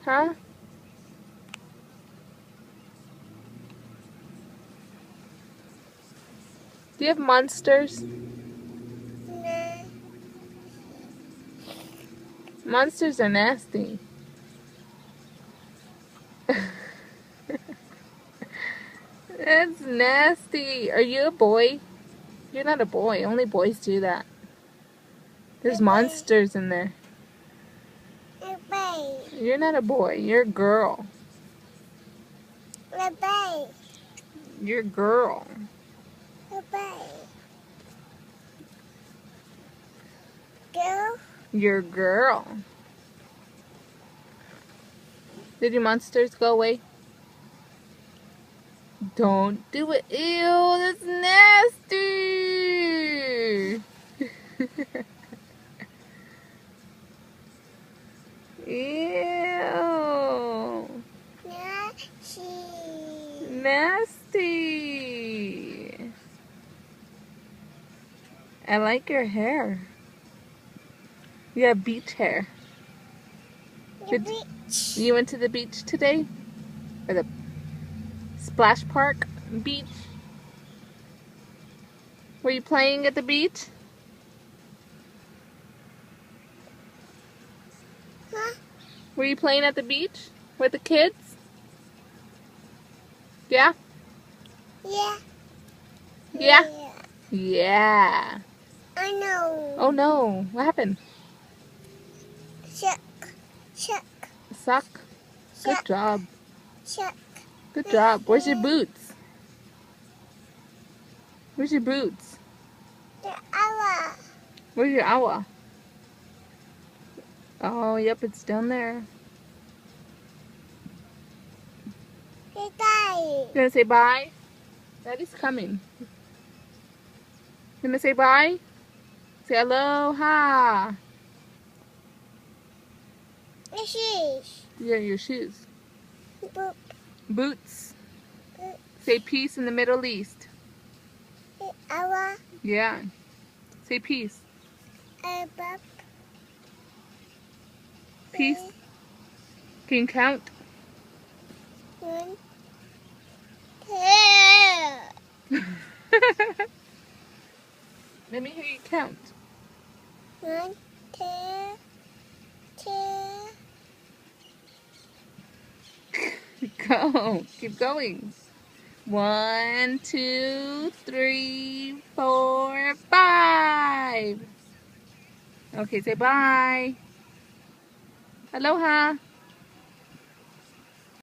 Huh? Do you have monsters? Nah. Monsters are nasty. That's nasty. Are you a boy? You're not a boy. Only boys do that. There's Bye-bye. monsters in there. Bye-bye. You're not a boy. You're a girl. Bye-bye. You're a girl. Bye-bye. Girl. You're a girl. Did your monsters go away? Don't do it. Ew, that's nasty. Ew. Nasty. Nasty. I like your hair. You have beach hair. The beach. You went to the beach today? Or the splash park beach? Were you playing at the beach? Huh? Were you playing at the beach with the kids? Yeah? Yeah. Yeah? Yeah. I know. Oh no, what happened? Chuck. Chuck. Suck? Good Chuck. job. Chuck. Good job. Where's your boots? Where's your boots? The hour. Where's your owl? Oh, yep, it's down there. The die. You gonna say bye? Daddy's coming. You gonna say bye? Say aloha. The shoes. Yeah, your shoes. Boop. Boots. Boop. Say peace in the Middle East. The hour. Yeah. Say peace. Boop. Peace. Can you count? 1, 2. Let me hear you count. 1, 2, 2. Go. Keep going. 1, 2, 3, 4, 5. Okay, say bye. Aloha.